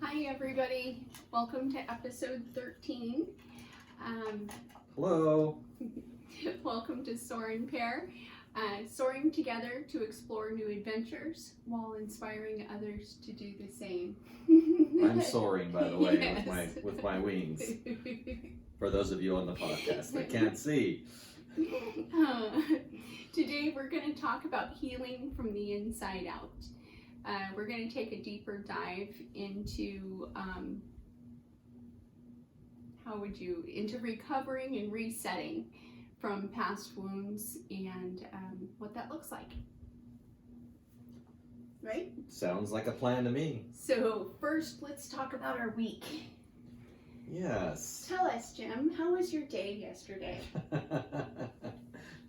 Hi everybody, welcome to episode 13. Hello. Welcome to Soar and Pair, soaring together to explore new adventures while inspiring others to do the same. I'm soaring, by the way, Yes. with my wings. For those of you on the podcast that can't see. Today we're going to talk about healing from the inside out. We're going to take a deeper dive into into recovering and resetting from past wounds and what that looks like. Right? Sounds like a plan to me. So first, let's talk about our week. Yes. Tell us, Jim, how was your day yesterday?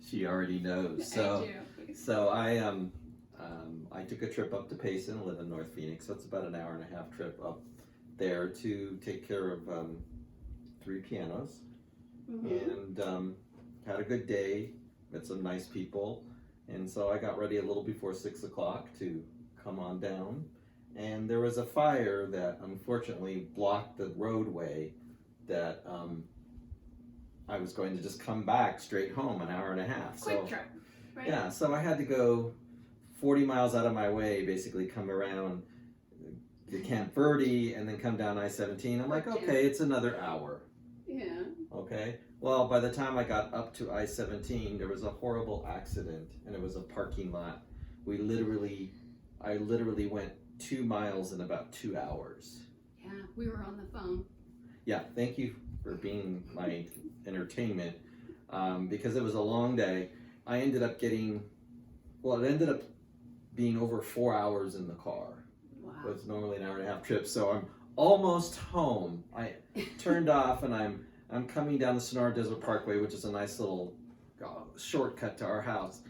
She already knows. I do. So I took a trip up to Payson. I live in North Phoenix, so it's about an hour and a half trip up there to take care of 3 pianos. Mm-hmm. And had a good day, met some nice people, and so I got ready a little before 6 o'clock to come on down, and there was a fire that unfortunately blocked the roadway that I was going to just come back straight home, an hour and a half. Quick trip, right? Yeah, so I had to go 40 miles out of my way, basically come around to Camp Verde and then come down I-17. I'm like, okay, it's another hour. Yeah. Okay. Well, by the time I got up to I-17, there was a horrible accident, and it was a parking lot. I literally went 2 miles in about 2 hours. Yeah, we were on the phone. Yeah, thank you for being my entertainment, because it was a long day. It ended up being over 4 hours in the car. Wow. It's normally an hour and a half trip, so I'm almost home. I turned off, and I'm coming down the Sonora Desert Parkway, which is a nice little shortcut to our house,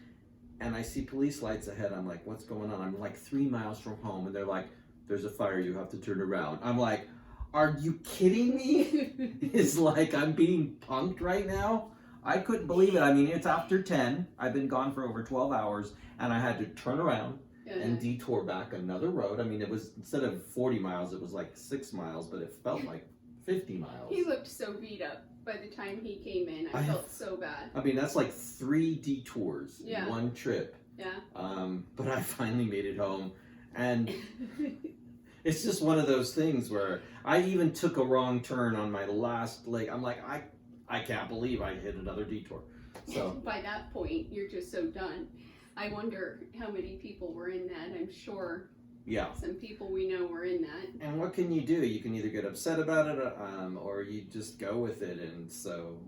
and I see police lights ahead. I'm like, what's going on? I'm like 3 miles from home, and they're like, there's a fire, you have to turn around. I'm like, are you kidding me? It's like I'm being punked right now. I couldn't believe it. I mean, it's after 10. I've been gone for over 12 hours, and I had to turn around and detour back another road. I mean, it was, instead of 40 miles, it was like 6 miles, but it felt like 50 miles. He looked so beat up by the time he came in. I felt so bad. I mean, that's like 3 detours in one trip. Yeah. But I finally made it home, and it's just one of those things where I even took a wrong turn on my last leg. I'm like, I can't believe I hit another detour. So by that point, you're just so done. I wonder how many people were in that. I'm sure some people we know were in that. And what can you do? You can either get upset about it, or you just go with it. And so,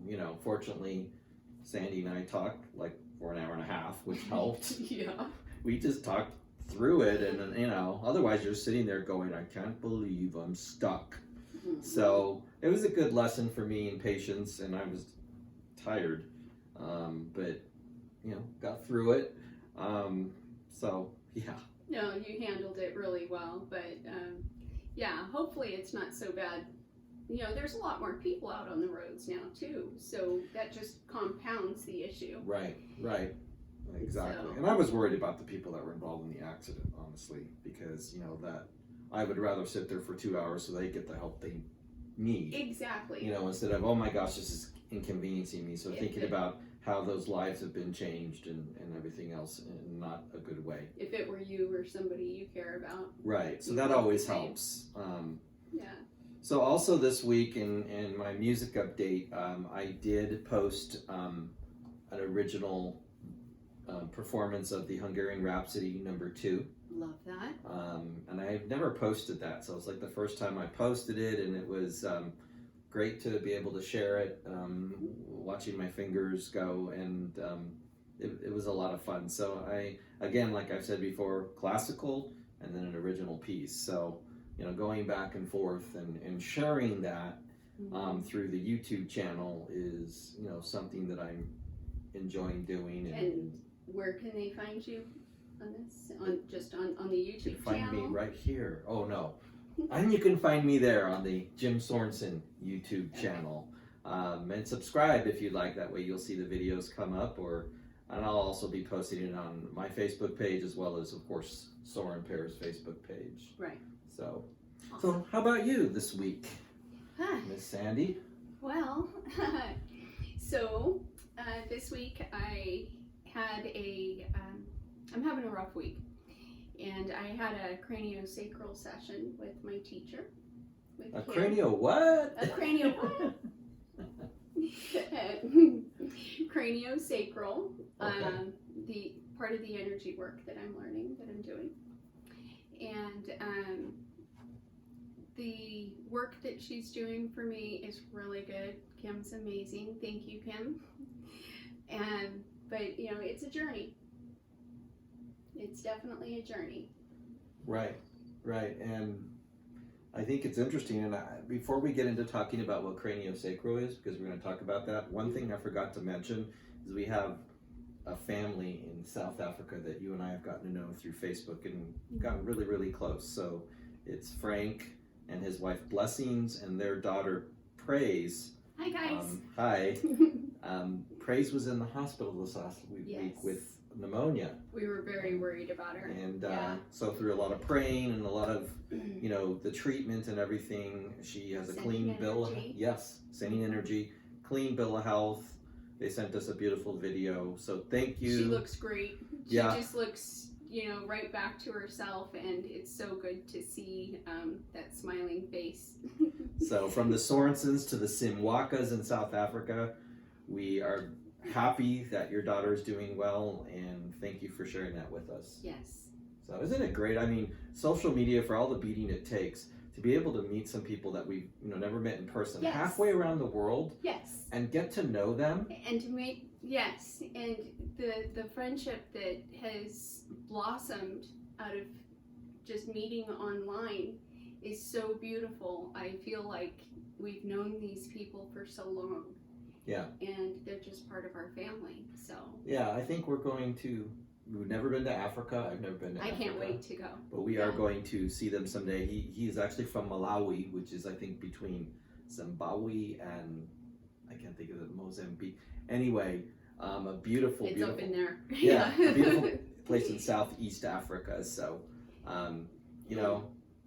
fortunately, Sandy and I talked like for an hour and a half, which helped. Yeah. We just talked through it, and otherwise you're sitting there going, I can't believe I'm stuck. Mm-hmm. So it was a good lesson for me in patience, and I was tired, but got through it. So yeah. No, you handled it really well, but hopefully it's not so bad. There's a lot more people out on the roads now too, so that just compounds the issue. Right, exactly. And I was worried about the people that were involved in the accident, honestly, because that I would rather sit there for 2 hours so they get the help they need. Exactly. Instead of, oh my gosh, this is inconveniencing me. So thinking about how those lives have been changed and everything else in not a good way. If it were you or somebody you care about. Right, so that always helps. Yeah. So also this week in my music update, I did post an original performance of the Hungarian Rhapsody #2. Love that. And I've never posted that, so it's like the first time I posted it, and it was great to be able to share it, watching my fingers go, and it was a lot of fun. So again, like I've said before, classical and then an original piece. So going back and forth and sharing that through the YouTube channel is something that I'm enjoying doing. And where can they find you on this? On the YouTube you can find channel? me right here. Oh no. And you can find me there on the Jim Sorensen YouTube channel. And subscribe if you'd like. That way you'll see the videos come up, and I'll also be posting it on my Facebook page as well as, of course, Soar and Pair's Facebook page. Right. So, So, how about you this week, Huh. Miss Sandy? Well, so this week I had I'm having a rough week, and I had a craniosacral session with my teacher. With A Kim. cranio what? A cranio what? Craniosacral, Okay. the part of the energy work that I'm learning, that I'm doing, and the work that she's doing for me is really good. Kim's amazing. Thank you, Kim. But it's a journey. It's definitely a journey. Right, and I think it's interesting. And before we get into talking about what craniosacral is, because we're going to talk about that, one thing I forgot to mention is we have a family in South Africa that you and I have gotten to know through Facebook and gotten really, really close. So it's Frank and his wife Blessings and their daughter Praise. Hi, guys. Hi. Praise was in the hospital this last week Yes. with pneumonia. We were very worried about her. And Yeah. so through a lot of praying and a lot of, the treatment and everything, she has a Sending clean bill. energy. Yes, sending energy, clean bill of health. They sent us a beautiful video. So thank you. She looks great. She Yeah. just looks, right back to herself, and it's so good to see that smiling face. So from the Sorensens to the Simwakas in South Africa, we are happy that your daughter is doing well, and thank you for sharing that with us. Yes. So isn't it great? I mean, social media, for all the beating it takes, to be able to meet some people that we've never met in person, Yes. halfway around the world, Yes. and get to know them. And to make, yes, and the friendship that has blossomed out of just meeting online is so beautiful. I feel like we've known these people for so long. Yeah. And they're just part of our family. So Yeah, I think we've never been to Africa. I've never been to I Africa. can't wait to go. But we are Yeah. going to see them someday. He's actually from Malawi, which is I think between Zimbabwe and I can't think of it, Mozambique. Anyway, a beautiful, It's beautiful up in there. Yeah, a beautiful place in Southeast Africa. So,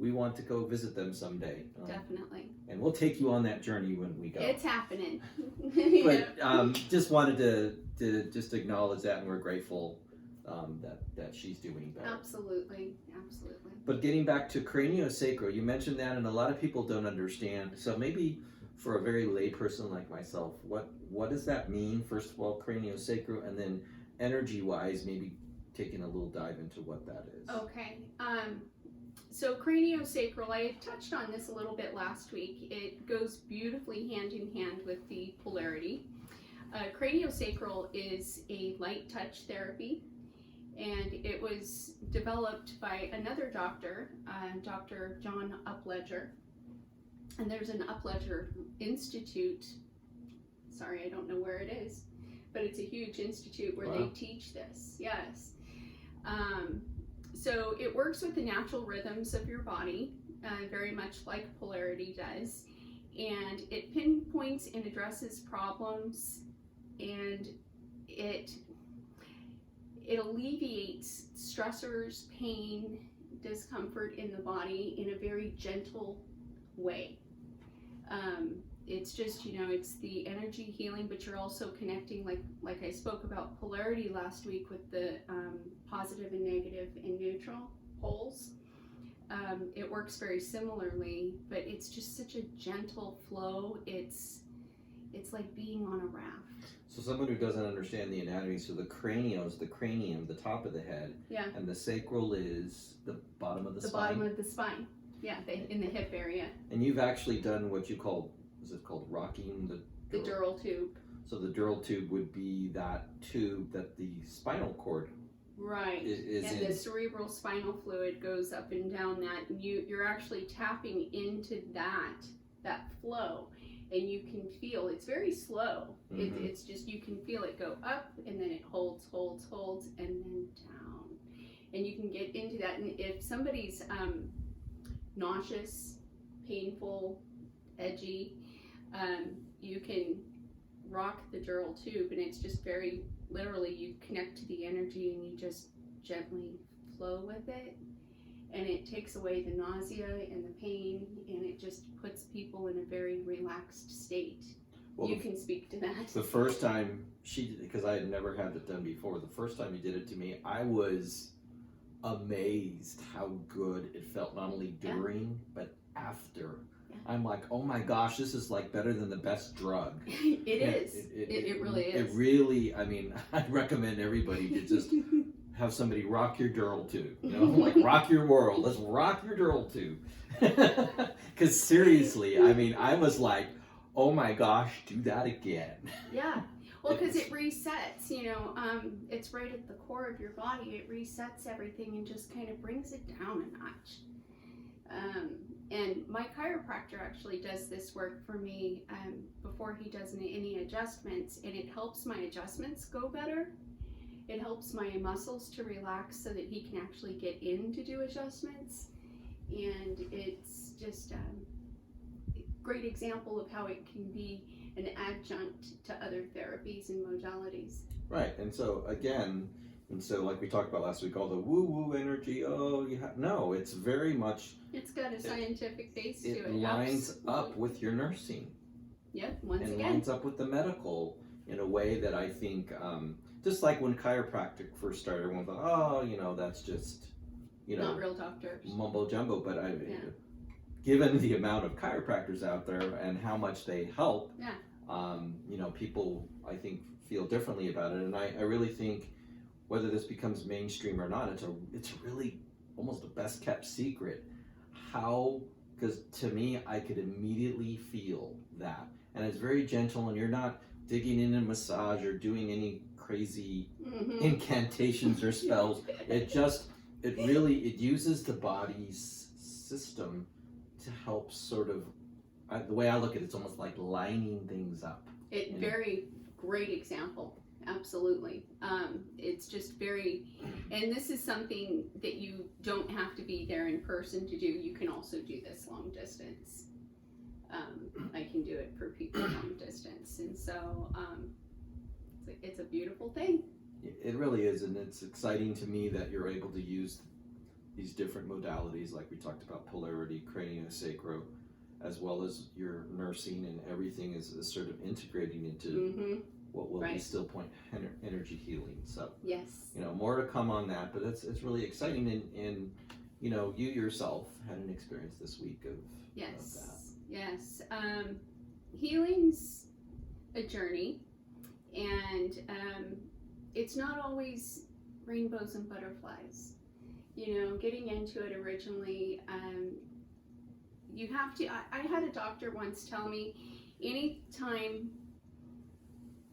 we want to go visit them someday. Definitely. And we'll take you on that journey when we go. It's happening. But just wanted to just acknowledge that, and we're grateful that she's doing better. Absolutely. But getting back to craniosacral, you mentioned that, and a lot of people don't understand. So maybe for a very lay person like myself, what does that mean? First of all, craniosacral, and then energy-wise, maybe taking a little dive into what that is. Okay. So craniosacral, I touched on this a little bit last week. It goes beautifully hand in hand with the polarity. Craniosacral is a light touch therapy, and it was developed by another doctor, Dr. John Upledger. And there's an Upledger Institute. Sorry, I don't know where it is, but it's a huge institute where they teach this. Yes. So it works with the natural rhythms of your body, very much like polarity does, and it pinpoints and addresses problems, and it alleviates stressors, pain, discomfort in the body in a very gentle way. It's just, it's the energy healing, but you're also connecting, like I spoke about polarity last week with the positive and negative and neutral poles. It works very similarly, but it's just such a gentle flow. It's like being on a raft. So someone who doesn't understand the anatomy, so the cranium is the cranium, the top of the head, Yeah. and the sacral is the bottom of the spine. The bottom of the spine. Yeah, in the hip area. And you've actually done what you call, is it called rocking The dural tube. So the dural tube would be that tube that the spinal cord Right. is And in. the cerebral spinal fluid goes up and down that, and you're actually tapping into that flow, and you can feel it's very slow. Mhm. It's just you can feel it go up, and then it holds, and then down, and you can get into that. And if somebody's nauseous, painful, edgy, you can rock the dural tube, and it's just very literally you connect to the energy and you just gently flow with it, and it takes away the nausea and the pain, and it just puts people in a very relaxed state. Well, You can speak to that. the first time because I had never had it done before, the first time you did it to me, I was amazed how good it felt, not only during, but after. Yeah. I'm like, oh my gosh, this is like better than the best drug. It is. It really is. It really, I mean, I'd recommend everybody to just have somebody rock your dural tube, you know, like rock your world. Let's rock your dural tube. Because seriously, I mean, I was like, oh my gosh, do that again. Yeah. Well, because it resets, you know, it's right at the core of your body. It resets everything and just kind of brings it down a notch. And my chiropractor actually does this work for me before he does any adjustments, and it helps my adjustments go better. It helps my muscles to relax so that he can actually get in to do adjustments. And it's just a great example of how it can be an adjunct to other therapies and modalities. Right, and so again, like we talked about last week, all the woo-woo energy, no, it's very much... It's got a scientific base to it. It lines up with your nursing. Yep, once and again. lines up with the medical in a way that I think, just like when chiropractic first started, everyone thought, oh, you know, that's just, you know, not real doctors. Mumbo jumbo, but given the amount of chiropractors out there and how much they help, you know, people, I think, feel differently about it. And I really think whether this becomes mainstream or not, it's really almost a best kept secret. Because to me, I could immediately feel that. And it's very gentle, and you're not digging in a massage or doing any crazy incantations or spells. It uses the body's system to help sort of, the way I look at it, it's almost like lining things up. Very great example. Absolutely. It's just very, and this is something that you don't have to be there in person to do. You can also do this long distance. I can do it for people long distance. And so it's a beautiful thing. It really is. And it's exciting to me that you're able to use these different modalities, like we talked about, polarity, craniosacral, as well as your nursing, and everything is sort of integrating into what will be still point energy healing. So yes, you know, more to come on that, but it's really exciting. And you know, you yourself had an experience this week of that. Yes. Healing's a journey, and it's not always rainbows and butterflies. You know, getting into it originally, you have to, I had a doctor once tell me, anytime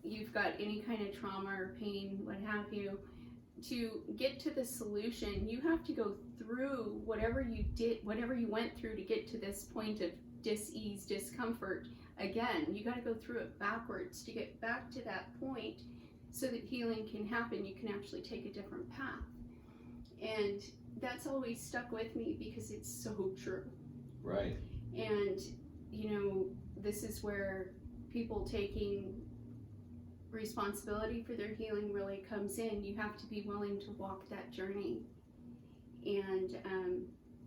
you've got any kind of trauma or pain, what have you, to get to the solution, you have to go through whatever you did, whatever you went through to get to this point of dis-ease, discomfort. Again, you got to go through it backwards to get back to that point so that healing can happen. You can actually take a different path. And that's always stuck with me because it's so true. Right. And, you know, this is where people taking responsibility for their healing really comes in. You have to be willing to walk that journey. And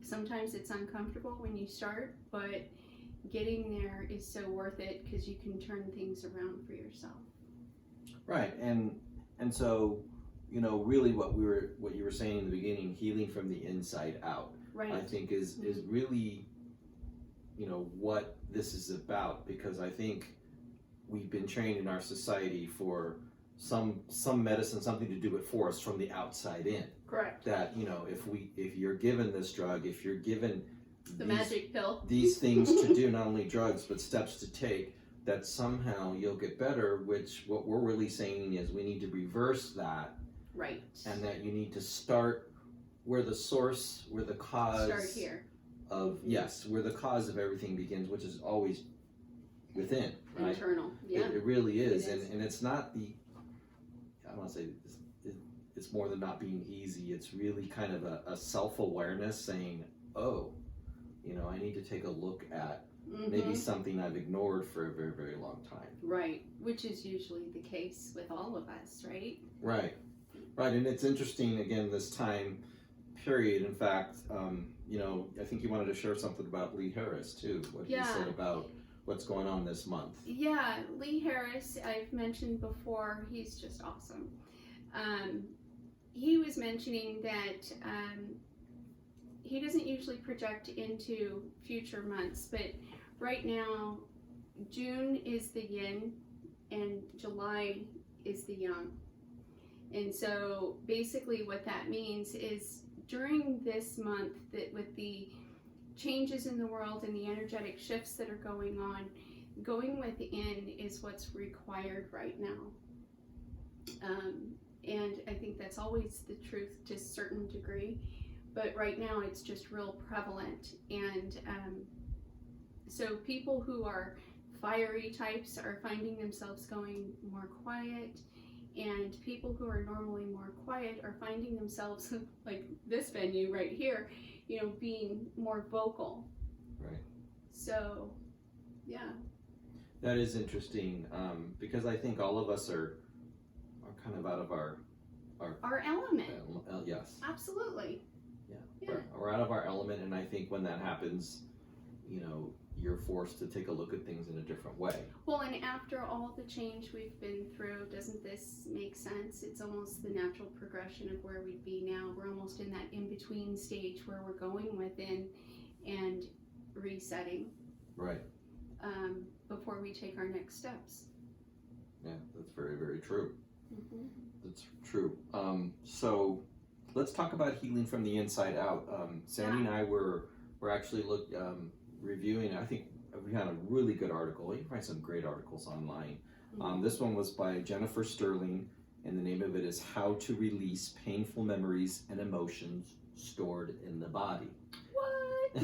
sometimes it's uncomfortable when you start, but getting there is so worth it because you can turn things around for yourself. Right. And so, you know, really what you were saying in the beginning, healing from the inside out, right, I think is really, you know, what this is about, because I think we've been trained in our society for some medicine, something to do it for us from the outside in. Correct. That, you know, if you're given this drug, if you're given magic pill, these things to do, not only drugs but steps to take, that somehow you'll get better, which what we're really saying is we need to reverse that. Right. And that you need to start where the source, where the cause start here. Of where the cause of everything begins, which is always within, right? Internal. Yeah. It really is. And it's not I want to say it's more than not being easy. It's really kind of a self-awareness saying, oh, you know, I need to take a look at maybe something I've ignored for a very, very long time. Right, which is usually the case with all of us, right? Right. And it's interesting, again, this time, period. In fact, I think you wanted to share something about Lee Harris too. What he said about what's going on this month. Yeah, Lee Harris, I've mentioned before, he's just awesome. He was mentioning that he doesn't usually project into future months, but right now, June is the yin and July is the yang. And so basically what that means is during this month, that with the changes in the world and the energetic shifts that are going on, going within is what's required right now. And I think that's always the truth to a certain degree, but right now it's just real prevalent. And so people who are fiery types are finding themselves going more quiet, and people who are normally more quiet are finding themselves, like this venue right here, being more vocal. Right. So, yeah. That is interesting, because I think all of us are kind of out of our element. Yes. Absolutely. Yeah. We're out of our element, and I think when that happens, you're forced to take a look at things in a different way. Well, and after all the change we've been through, doesn't this make sense? It's almost the natural progression of where we'd be now. We're almost in that in-between stage where we're going within and resetting. Right. Before we take our next steps. Yeah, that's very, very true. Mm-hmm. That's true. So let's talk about healing from the inside out. Sandy and I were actually reviewing. I think we had a really good article. You can find some great articles online. Mm-hmm. This one was by Jennifer Sterling, and the name of it is How to Release Painful Memories and Emotions Stored in the Body. What?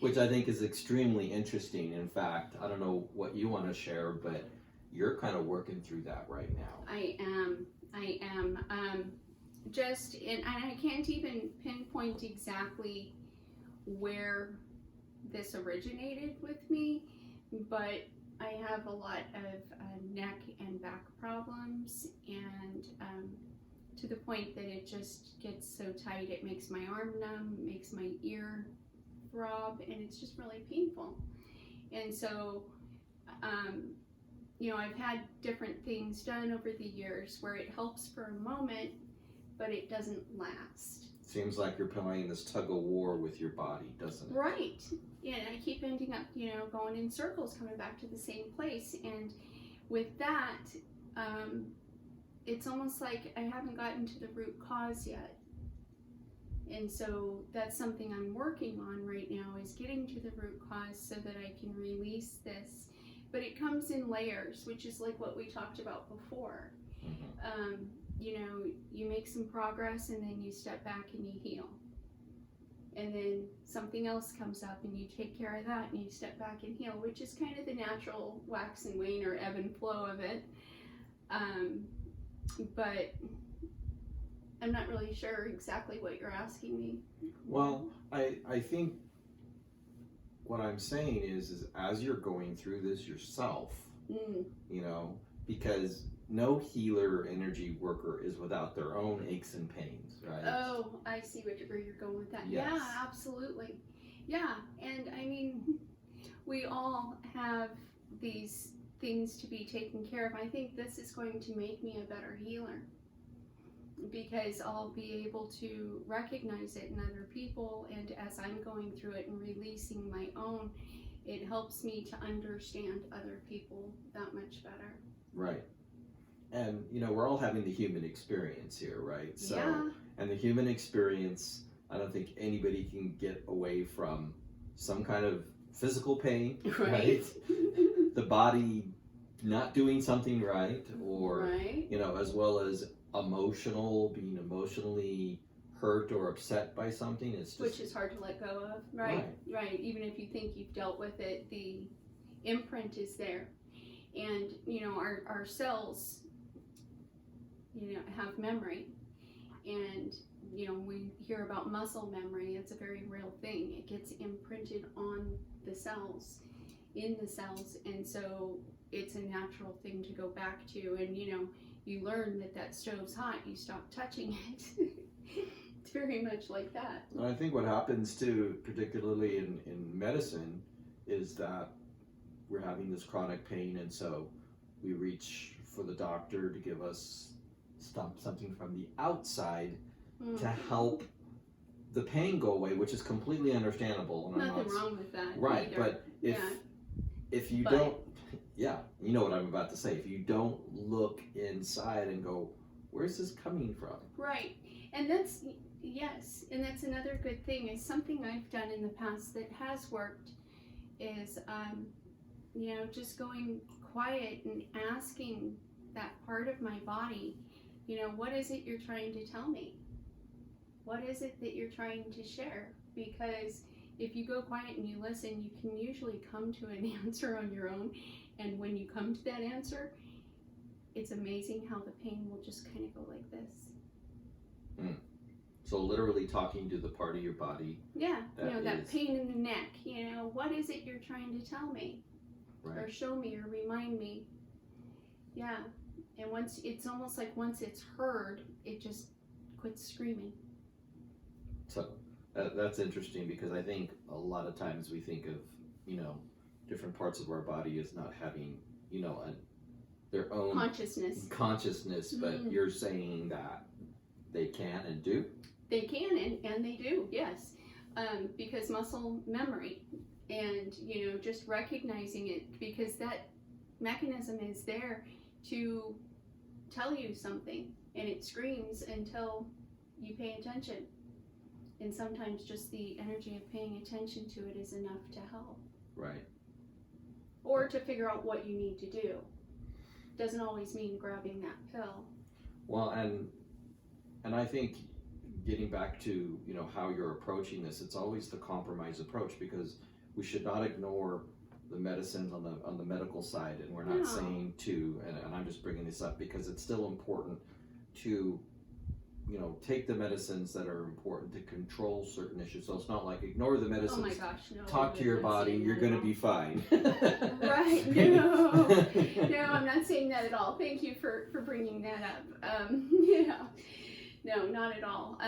Which I think is extremely interesting. In fact, I don't know what you want to share, but you're kind of working through that right now. I am. And I can't even pinpoint exactly where this originated with me, but I have a lot of neck and back problems, and to the point that it just gets so tight it makes my arm numb, makes my ear throb, and it's just really painful. And so I've had different things done over the years where it helps for a moment, but it doesn't last. Seems like you're playing this tug of war with your body, doesn't it? Right. Yeah, and I keep ending up, going in circles, coming back to the same place. And with that, it's almost like I haven't gotten to the root cause yet. And so that's something I'm working on right now, is getting to the root cause so that I can release this. But it comes in layers, which is like what we talked about before. Mm-hmm. You make some progress and then you step back and you heal. And then something else comes up and you take care of that and you step back and heal, which is kind of the natural wax and wane or ebb and flow of it. But I'm not really sure exactly what you're asking me. Well, I think what I'm saying is as you're going through this yourself, because no healer or energy worker is without their own aches and pains, right? Oh, I see where you're going with that. Yes. Yeah, absolutely. Yeah, and I mean, we all have these things to be taken care of. I think this is going to make me a better healer, because I'll be able to recognize it in other people, and as I'm going through it and releasing my own, it helps me to understand other people that much better. Right. And we're all having the human experience here, right? So, yeah. And the human experience, I don't think anybody can get away from some kind of physical pain, right? The body not doing something right, or right. As well as being emotionally hurt or upset by something. It's just, which is hard to let go of, right? Even if you think you've dealt with it, the imprint is there. And our cells have memory, and we hear about muscle memory. It's a very real thing. It gets imprinted on the cells, and so it's a natural thing to go back to. And you learn that stove's hot, you stop touching it. It's very much like that. And I think what happens too, particularly in medicine, is that we're having this chronic pain, and so we reach for the doctor to give us something from the outside to help the pain go away, which is completely understandable. And Nothing wrong with that. Right, either. but if you But- don't, yeah, you know what I'm about to say. If you don't look inside and go, where's this coming from? Right, and that's, yes, and that's another good thing, is something I've done in the past that has worked is, you know, just going quiet and asking that part of my body, you know, what is it you're trying to tell me? What is it that you're trying to share? Because if you go quiet and you listen, you can usually come to an answer on your own, and when you come to that answer, it's amazing how the pain will just kind of go like this. So literally talking to the part of your body. Yeah, you know, that is- pain in the neck, you know, what is it you're trying to tell me? Right. Or show me or remind me. Yeah, and once, it's almost like once it's heard, it just quits screaming. So that's interesting, because I think a lot of times we think of, you know, different parts of our body as not having, you know, their own consciousness, but Mhm. you're saying that they can and do. They can, and they do, yes. Because muscle memory, and, you know, just recognizing it, because that mechanism is there to tell you something, and it screams until you pay attention. And sometimes just the energy of paying attention to it is enough to help, Right. or to figure out what you need to do. Doesn't always mean grabbing that pill. Well, and I think getting back to, you know, how you're approaching this, it's always the compromise approach, because we should not ignore the medicines on the medical side, and we're not No. saying to, and I'm just bringing this up because it's still important to, you know, take the medicines that are important to control certain issues. So it's not like ignore the medicines. Oh my gosh, no. Talk to your I'm not body, saying you're that going at to be fine. Right, no. No, I'm not saying that at all. Thank you for bringing that up. Yeah, no, not at all.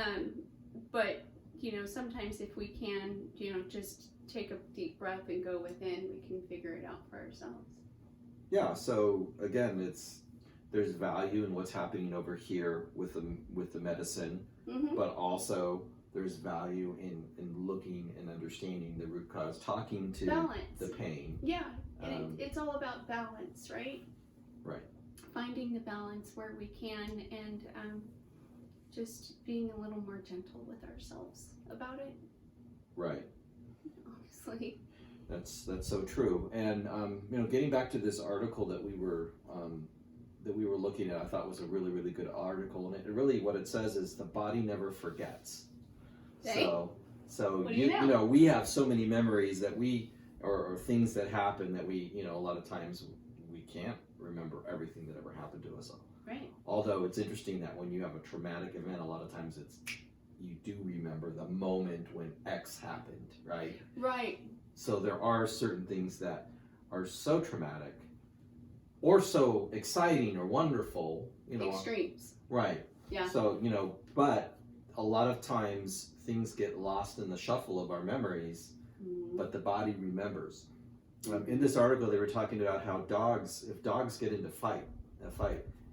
But, you know, sometimes if we can, you know, just take a deep breath and go within, we can figure it out for ourselves. Yeah, so again, there's value in what's happening over here with the medicine, Mm-hmm. but also there's value in looking and understanding the root cause, talking to Balance. the pain. Yeah, and it's all about balance, right? Right. Finding the balance where we can, and just being a little more gentle with ourselves about it, Right. honestly. That's so true. And you know, getting back to this article that we were looking at, I thought was a really, really good article. And it really, what it says is the body never forgets. Hey. So What do you know? you know, we have so many memories that or things that happen that we, you know, a lot of times we can't remember everything that ever happened to us. Right. Although it's interesting that when you have a traumatic event, a lot of times you do remember the moment when X happened, right? Right. So there are certain things that are so traumatic or so exciting or wonderful, you know. Extremes. Right. Yeah. So, you know, but a lot of times things get lost in the shuffle of our memories, Mhm. but the body remembers. In this article, they were talking about how if dogs get into a fight,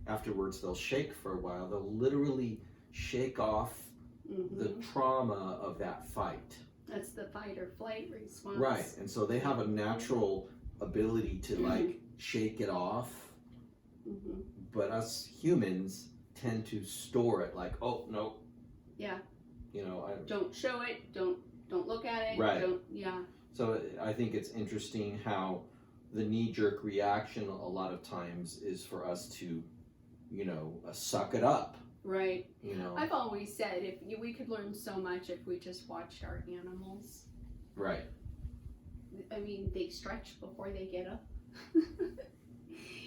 afterwards they'll shake for a while. They'll literally shake off Mhm. the trauma of that fight. That's the fight or flight response. Right, and so they have a natural ability to like shake it off, Mm-hmm. but us humans tend to store it like, oh no. Yeah. You know, Don't show it. Don't look at it. Right. Don't. Yeah. so I think it's interesting how the knee-jerk reaction a lot of times is for us to, you know, suck it up. Right. You know. I've always said we could learn so much if we just watched our animals. Right. I mean, they stretch before they get up.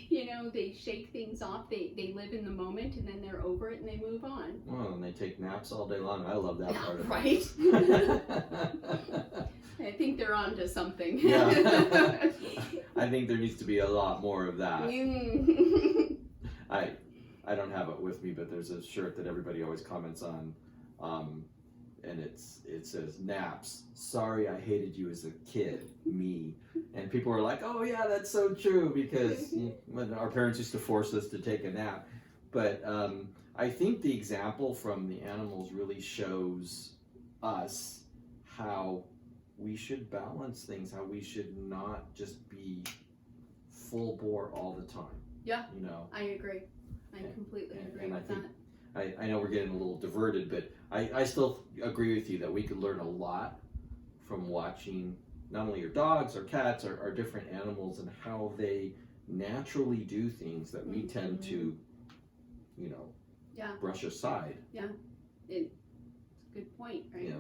You know, they shake things off. They live in the moment, and then they're over it and they move on. Well, and they take naps all day long. I love that part of Right. it. I think they're onto something. Yeah. I think there needs to be a lot more of that. Mm. I don't have it with me, but there's a shirt that everybody always comments on. and it says naps. Sorry, I hated you as a kid, me. And people are like, oh yeah, that's so true, because when our parents used to force us to take a nap. But I think the example from the animals really shows us how we should balance things, how we should not just be full bore all the time. Yeah. You know. I agree. I completely agree and with I think, I know we're getting a little diverted, but I still agree with you that we could learn a lot from watching not only your dogs or cats or different animals and how they naturally do things that we tend to, you know, brush aside. It's a good point, right? Yeah.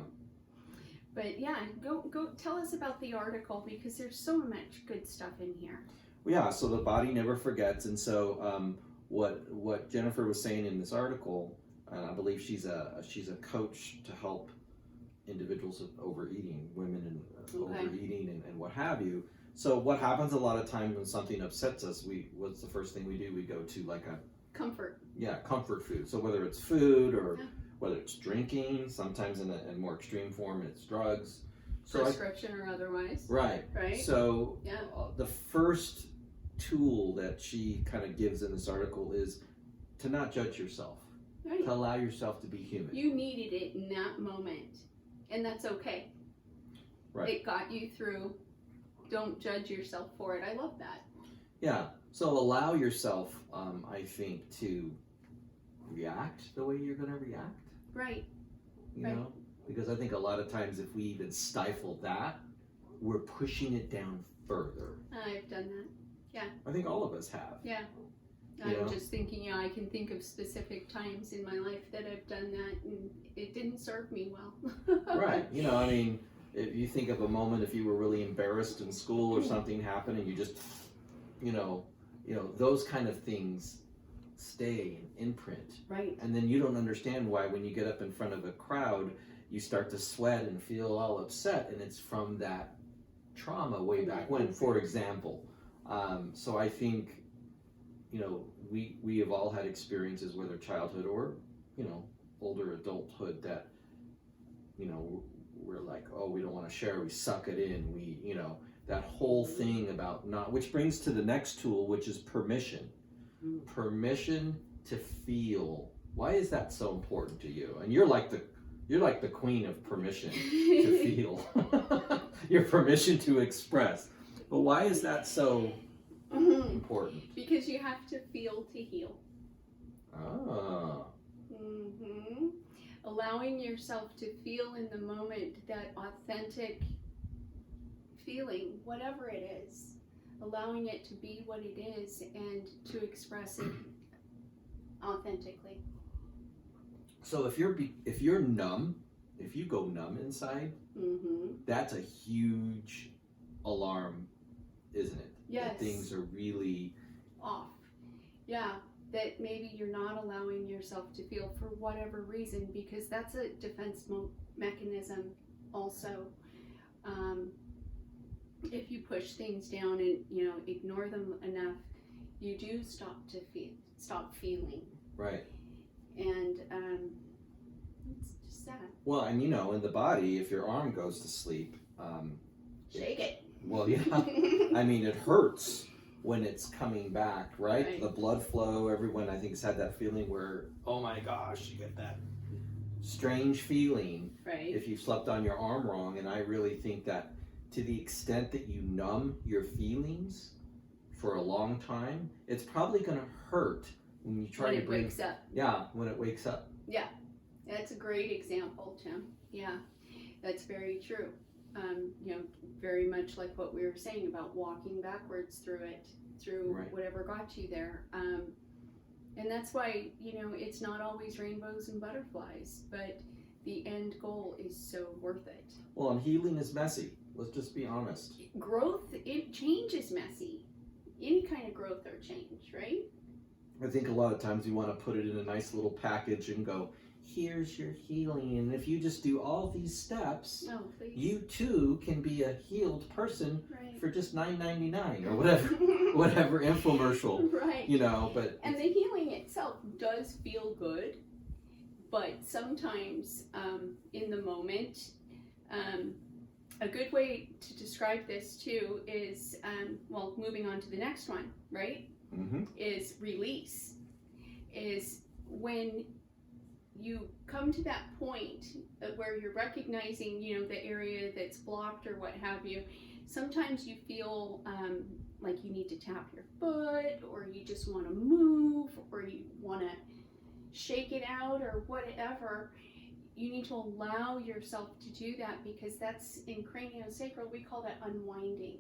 But yeah, go tell us about the article, because there's so much good stuff in here. Yeah, so the body never forgets, and so what Jennifer was saying in this article, I believe she's a coach to help individuals with overeating, women and overeating and what have you. So what happens a lot of times when something upsets us, what's the first thing we do? We go to like a comfort food. So whether it's food or whether it's drinking, sometimes in a more extreme form it's drugs. So prescription or otherwise. Right. So the first tool that she kind of gives in this article is to not judge yourself, to allow yourself to be human. You needed it in that moment, and that's okay. Right. It got you through. Don't judge yourself for it. I love that. Yeah. So allow yourself, I think, to react the way you're going to react. Right. You know, because I think a lot of times if we even stifle that, we're pushing it down further. I've done that. Yeah. I think all of us have. Yeah. I'm just thinking, I can think of specific times in my life that I've done that, and it didn't serve me well. Right. You know, I mean, if you think of a moment, if you were really embarrassed in school or something happened and you just, you know, those kind of things stay and imprint. Right. And then you don't understand why when you get up in front of a crowd, you start to sweat and feel all upset, and it's from that trauma way back when, for example. So I think, you know, we have all had experiences, whether childhood or, you know, older adulthood, that, you know, we're like, oh, we don't want to share, we suck it in, we, you know, that whole thing about not, which brings to the next tool, which is permission. Permission to feel. Why is that so important to you? And you're like the queen of permission to feel. Your permission to express. But why is that so important? Because you have to feel to heal. Allowing yourself to feel in the moment that authentic feeling, whatever it is. Allowing it to be what it is and to express it authentically. So if you're numb, if you go numb inside, that's a huge alarm, isn't it? Yes. That things are really off. Yeah, that maybe you're not allowing yourself to feel for whatever reason, because that's a defense mechanism also. If you push things down and, you know, ignore them enough, you do stop feeling. Right. And it's just sad. Well, and you know, in the body, if your arm goes to sleep, shake it. Well, yeah. I mean, it hurts when it's coming back, right? The blood flow. Everyone, I think, has had that feeling where, oh my gosh, you get that strange feeling if you've slept on your arm wrong. And I really think that, to the extent that you numb your feelings for a long time, it's probably going to hurt when you try to bring... When it wakes up. Yeah, when it wakes up. Yeah, that's a great example, Tim. Yeah, that's very true. You know, very much like what we were saying about walking backwards through it, through whatever got you there. And that's why, you know, it's not always rainbows and butterflies, but the end goal is so worth it. Well, and healing is messy. Let's just be honest. Growth, change is messy. Any kind of growth or change, right? I think a lot of times we want to put it in a nice little package and go, here's your healing. And if you just do all these steps, you too can be a healed person for just $9.99 or whatever infomercial. Right. You know, but... And the healing itself does feel good, but sometimes in the moment, a good way to describe this too is, well, moving on to the next one, right? Mm-hmm. Is release. Is when you come to that point where you're recognizing, the area that's blocked or what have you. Sometimes you feel like you need to tap your foot, or you just want to move, or you want to shake it out, or whatever. You need to allow yourself to do that, because that's in craniosacral, we call that unwinding.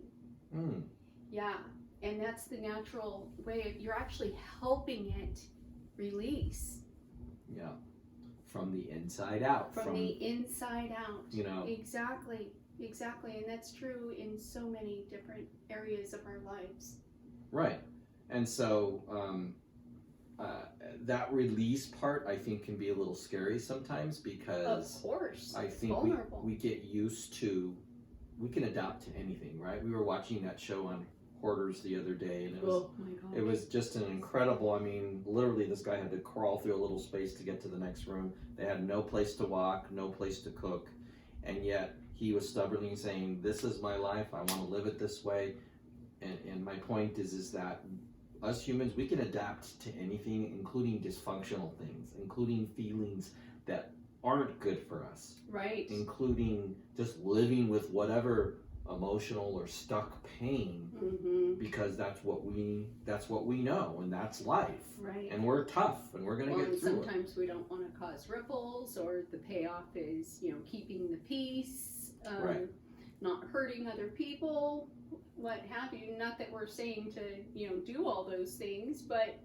Mm. Yeah, and that's the natural way of, you're actually helping it release. Yeah. From the inside out. From the inside out. Exactly, and that's true in so many different areas of our lives. Right. And so that release part, I think, can be a little scary sometimes, because of course, I think we get used to, we can adapt to anything, right? We were watching that show on Hoarders the other day, and it was just an incredible, I mean, literally this guy had to crawl through a little space to get to the next room. They had no place to walk, no place to cook, and yet he was stubbornly saying, this is my life, I want to live it this way. And my point is that us humans, we can adapt to anything, including dysfunctional things, including feelings that aren't good for us, right? Including just living with whatever emotional or stuck pain, because that's what we know, and that's life, right? And we're tough, and we're gonna get through sometimes we don't want to cause ripples, or the payoff is keeping the peace, right. Not hurting other people, what have you. Not that we're saying to do all those things, but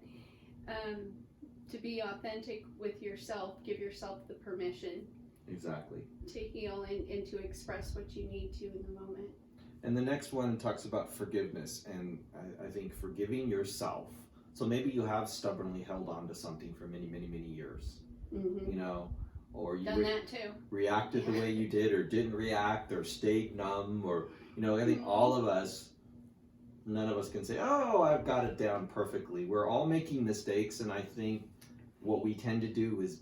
to be authentic with yourself, give yourself the permission. Exactly. To heal and to express what you need to in the moment. And the next one talks about forgiveness, and I think forgiving yourself. So maybe you have stubbornly held on to something for many, many, many years, or you done that too. Reacted the way you did, or didn't react, or stayed numb, or I think all of us, none of us can say, oh, I've got it down perfectly. We're all making mistakes, and I think what we tend to do is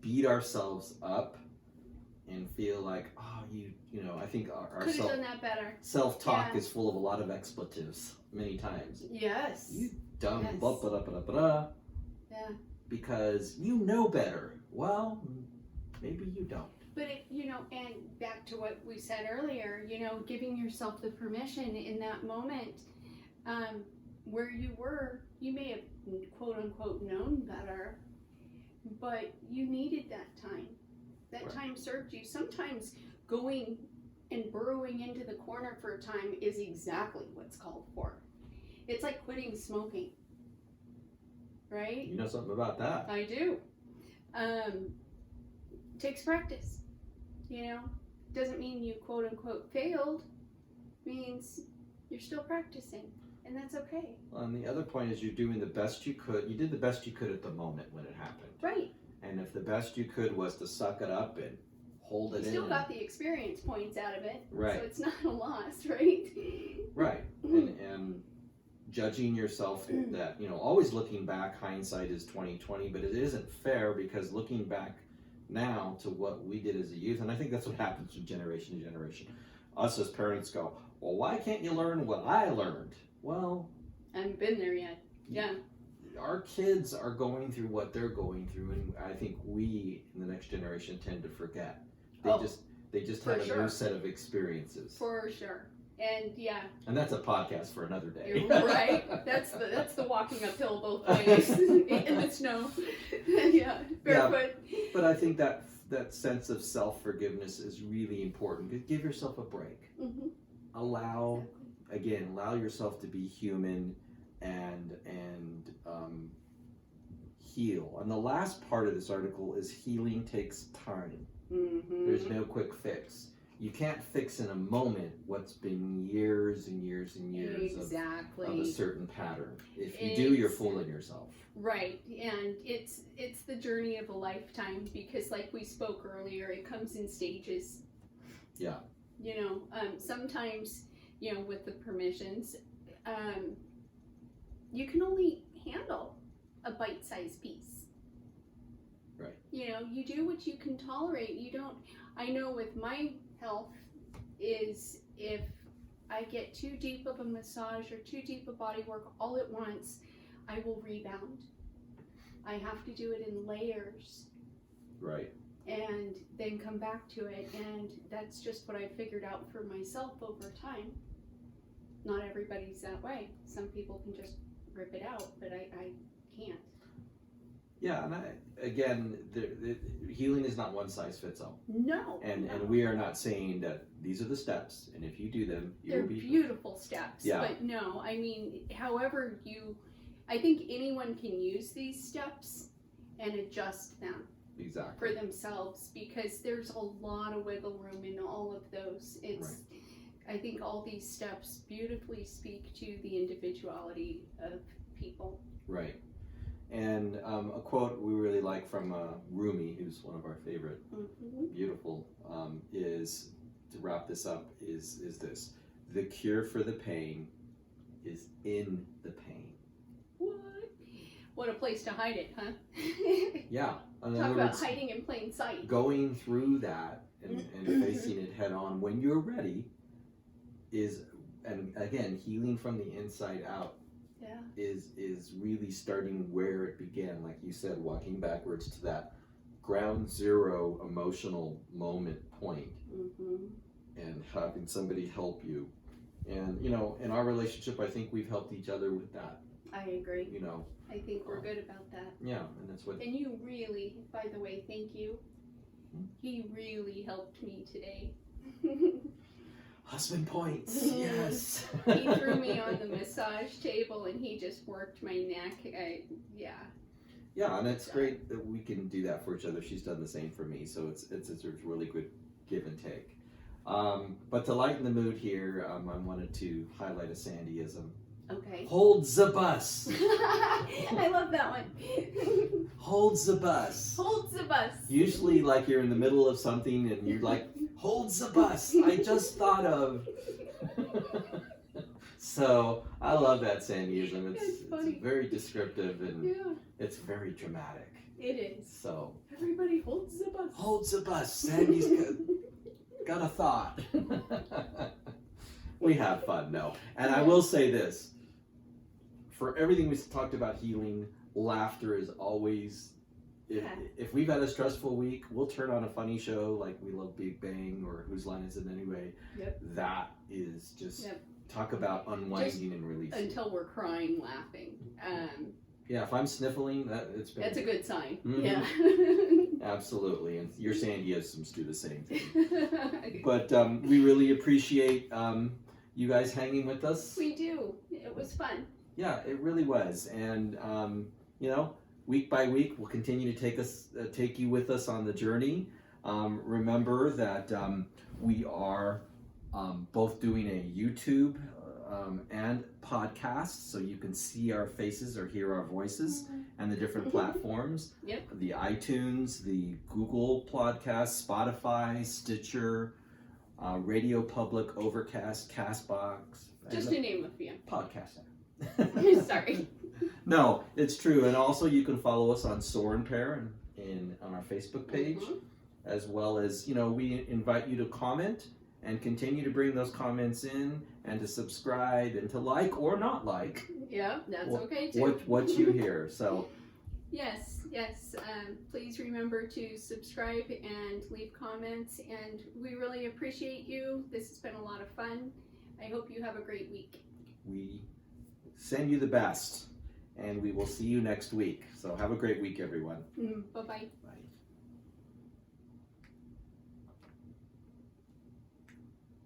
beat ourselves up and feel like, oh, I think our could have done that better. Self-talk is full of a lot of expletives many times. Yes. You dumb, blah, blah, blah, blah, blah. Yeah. Because you know better. Well, maybe you don't. But and back to what we said earlier, giving yourself the permission in that moment, where you were, you may have quote unquote known better, but you needed that time. That right. time served you. Sometimes going and burrowing into the corner for a time is exactly what's called for. It's like quitting smoking, right? You know something about that. I do. Takes practice, Doesn't mean you quote unquote failed. Means you're still practicing, and that's okay. Well, and the other point is you're doing the best you could. You did the best you could at the moment when it happened. Right. And if the best you could was to suck it up and hold it in. You still got the experience points out of it. Right. So it's not a loss, right? Right. And judging yourself that, always looking back, hindsight is 20/20, but it isn't fair, because looking back now to what we did as a youth, and I think that's what happens from generation to generation. Us as parents go, well, why can't you learn what I learned? Well, I haven't been there yet. Yeah. Our kids are going through what they're going through, and I think we in the next generation tend to forget. They just have a new set of experiences. For sure. And yeah. And that's a podcast for another day. Right. That's the walking uphill both ways in the snow. Yeah. Barefoot. Yeah, but I think that sense of self-forgiveness is really important. Give yourself a break. Mm-hmm. Allow yourself to be human and heal. And the last part of this article is healing takes time. Mm-hmm. There's no quick fix. You can't fix in a moment what's been years and years and years of a certain pattern. If you do, you're fooling yourself. Right, and it's the journey of a lifetime, because like we spoke earlier, it comes in stages. Yeah. Sometimes, with the permissions, you can only handle a bite-sized piece. Right. You know, you do what you can tolerate. You don't, I know with my health is if I get too deep of a massage or too deep a body work all at once, I will rebound. I have to do it in layers Right. and then come back to it. And that's just what I figured out for myself over time. Not everybody's that way. Some people can just rip it out, but I can't. Yeah, and again, healing is not one size fits all. No. And no. we are not saying that these are the steps, and if you do them, you They're will be beautiful steps. Yeah. But no, I mean, however I think anyone can use these steps and adjust them exactly. for themselves because there's a lot of wiggle room in all of those. It's, I think all these steps beautifully speak to the individuality of people. Right. And a quote we really like from Rumi, who's one of our favorite, beautiful, is, to wrap this up, is this: the cure for the pain is in the pain. What a place to hide it, huh? Yeah. In Talk other about words, hiding in plain sight. going through that and facing it head on when you're ready is, and again, healing from the inside out. Yeah. Is really starting where it began, like you said, walking backwards to that ground zero emotional moment point, and having somebody help you. And you know, in our relationship, I think we've helped each other with that. I agree. You know, I think we're good about that. yeah, and that's what. And you really, by the way, thank you. He really helped me today. Husband points. Yes. He threw me on the massage table and he just worked my neck. Yeah. Yeah, and it's great that we can do that for each other. She's done the same for me, so it's a really good give and take. But to lighten the mood here, I wanted to highlight a Sandyism. Okay. Hold the bus. I love that one. Hold the bus. Hold the bus. Usually, like you're in the middle of something and you're like, hold the bus. I just thought of. So I love that Sandyism. It's very descriptive and it's very dramatic. It is. So everybody holds the bus. Holds the bus. Sandy's got a thought. We have fun, no. And I will say this. For everything we talked about healing, laughter is always, if we've had a stressful week, we'll turn on a funny show like we love Big Bang or Whose Line Is It Anyway. Yep. That is just, talk about unwinding and releasing. Until we're crying, laughing. Yeah, if I'm sniffling, that's a good sign. Mm-hmm. Yeah. Absolutely, and your Sandyisms do the same thing. But we really appreciate you guys hanging with us. We do. It was fun. Yeah, it really was, and you know, week by week, we'll continue to take you with us on the journey. Remember that we are both doing a YouTube and podcast, so you can see our faces or hear our voices, and the different platforms. Yep. The iTunes, the Google Podcast, Spotify, Stitcher, Radio Public, Overcast, Castbox. Just to name a few. Podcast. Sorry. No, it's true. And also you can follow us on Soar and Pair on our Facebook page, as well as, you know, we invite you to comment and continue to bring those comments in and to subscribe and to like or not like. Yeah, that's okay too. What you hear. So yes. Please remember to subscribe and leave comments, and we really appreciate you. This has been a lot of fun. I hope you have a great week. We send you the best, and we will see you next week. So have a great week, everyone. Bye-bye. Bye.